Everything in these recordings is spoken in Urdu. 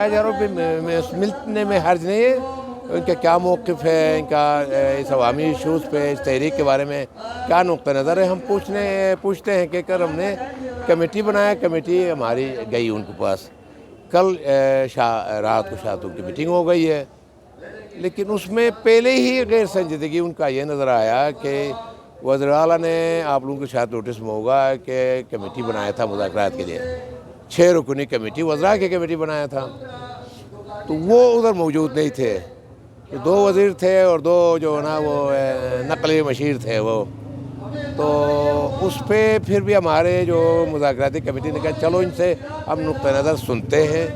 ملنے میں حرج نہیں ہے، ان کا کیا موقف ہے، ان کا اس عوامی ایشوز پہ، اس تحریک کے بارے میں کیا نقطہ نظر ہے، ہم پوچھتے ہیں کہ ہم نے کمیٹی بنایا، کمیٹی ہماری گئی ان کے پاس، کل رات کو شاہتوں کی میٹنگ ہو گئی ہے، لیکن اس میں پہلے ہی غیر سنجیدگی ان کا یہ نظر آیا کہ وزیر اعلیٰ نے، آپ لوگوں کے شاید نوٹس میں ہوگا کہ کمیٹی بنایا تھا مذاکرات کے لیے، 6 رکنی کمیٹی، وزراء کی کمیٹی بنایا تھا، تو وہ ادھر موجود نہیں تھے، 2 وزیر تھے اور 2 جو نا وہ نقلی مشیر تھے وہ، تو اس پہ پھر بھی ہمارے جو مذاکراتی کمیٹی نے کہا چلو ان سے ہم نقطہ نظر سنتے ہیں،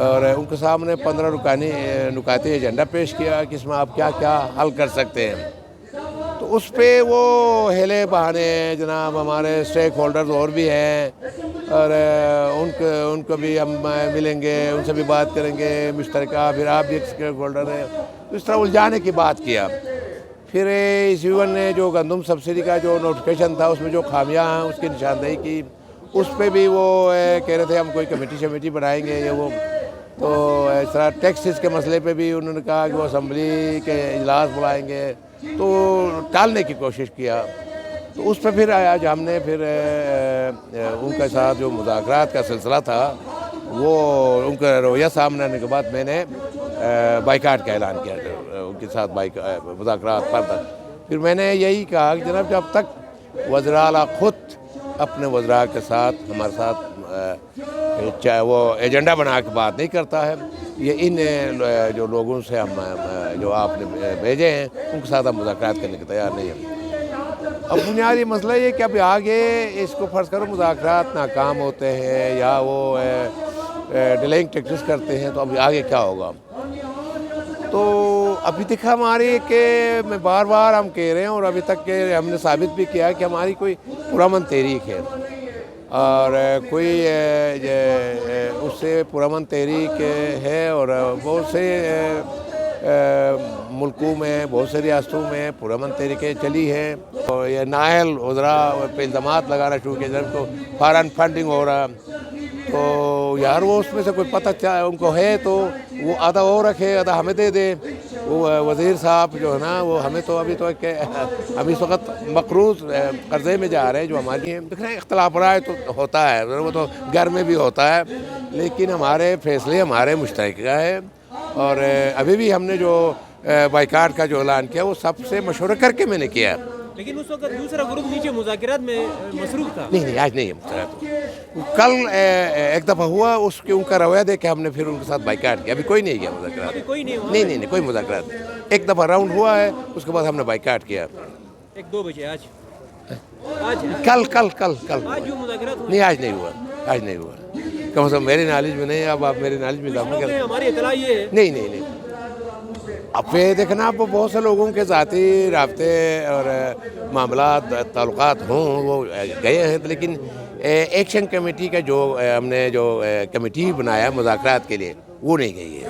اور ان کے سامنے 15 نکاتی ایجنڈا پیش کیا کہ اس میں آپ کیا کیا حل کر سکتے ہیں، تو اس پہ وہ ہیلے بہانے، جناب ہمارے اسٹیک ہولڈرز اور بھی ہیں، اور ان کو بھی ہم ملیں گے، ان سے بھی بات کریں گے مشترکہ، پھر آپ بھی ایک اسٹیک ہولڈر ہیں، تو اس طرح الجھانے کی بات کیا۔ پھر ایسیون نے جو گندم سبسڈی کا جو نوٹیفیکیشن تھا، اس میں جو خامیاں ہیں اس کی نشاندہی کی، اس پہ بھی وہ کہہ رہے تھے ہم کوئی کمیٹی بنائیں گے یہ وہ، تو اس طرح ٹیکسز کے مسئلے پہ بھی انہوں نے کہا کہ وہ اسمبلی کے اجلاس بلائیں گے، تو ٹالنے کی کوشش کیا، تو اس پہ پھر آج ہم نے پھر ان کے ساتھ جو مذاکرات کا سلسلہ تھا وہ ان کا رویہ سامنے آنے کے بعد میں نے بائیکاٹ کا اعلان کیا ان کے ساتھ مذاکرات پر تک۔ پھر میں نے یہی کہا کہ جناب جب تک وزیر اعلیٰ خود اپنے وزراء کے ساتھ ہمارے ساتھ وہ ایجنڈا بنا کے بات نہیں کرتا ہے، یہ ان جو لوگوں سے ہم جو آپ نے بھیجے ہیں ان کے ساتھ ہم مذاکرات کرنے کے تیار نہیں ہیں۔ اب بنیادی مسئلہ یہ کہ اب آگے اس کو فرض کرو مذاکرات ناکام ہوتے ہیں یا وہ ڈیلنگ ٹیکٹکس کرتے ہیں، تو اب آگے کیا ہوگا؟ تو ابھی دکھا ہماری کہ میں بار بار ہم کہہ رہے ہیں، اور ابھی تک کہ ہم نے ثابت بھی کیا کہ ہماری کوئی پرامن تحریک ہے، اور کوئی اس سے پرامن تحریک ہے، اور بہت سے ملکوں میں، بہت سے ریاستوں میں پرامن تحریکیں چلی ہیں، اور یہ نائل وزراء پہ الزامات لگانا شروع کیا، جب کو فارن فنڈنگ ہو رہا، تو یار وہ اس میں سے کوئی پتہ ان کو ہے تو وہ آدھا وہ رکھے، آدھا ہمیں دے دے، وہ وزیر صاحب جو ہے نا وہ ہمیں تو ابھی تو ہم اس وقت مقروض قرضے میں جا رہے ہیں جو ہماری اختلاف رائے تو ہوتا ہے، وہ تو گھر میں بھی ہوتا ہے، لیکن ہمارے فیصلے ہمارے مشترکہ ہیں، اور ابھی بھی ہم نے جو بائیکاٹ کا جو اعلان کیا وہ سب سے مشورہ کر کے میں نے کیا۔ لیکن اس وقت دوسرا گروپ نیچے مذاکرات میں مصروف تھا۔ نہیں آج نہیں ہے مذاکرات، کل ایک دفعہ ہوا، اس کے ان کا رویہ دے کے ہم نے پھر ان کے ساتھ بائیکاٹ کیا، ابھی کوئی نہیں گیا مذاکرات، نہیں کوئی مذاکرات نہیں، ایک دفعہ راؤنڈ ہوا ہے، اس کے بعد ہم نے بائیکاٹ کیا۔ 1-2 بجے آج کل مذاکرات نہیں، آج نہیں ہوا، کم از کم میری نالج میں نہیں، اب آپ میری نالج میں اضافہ کریں۔ ہماری اطلاع یہ ہے نہیں، اب پہ دیکھنا آپ بہت سے لوگوں کے ذاتی رابطے اور معاملات تعلقات ہوں وہ گئے ہیں، لیکن ایکشن کمیٹی کا جو ہم نے جو کمیٹی بنایا مذاکرات کے لیے وہ نہیں گئی ہے۔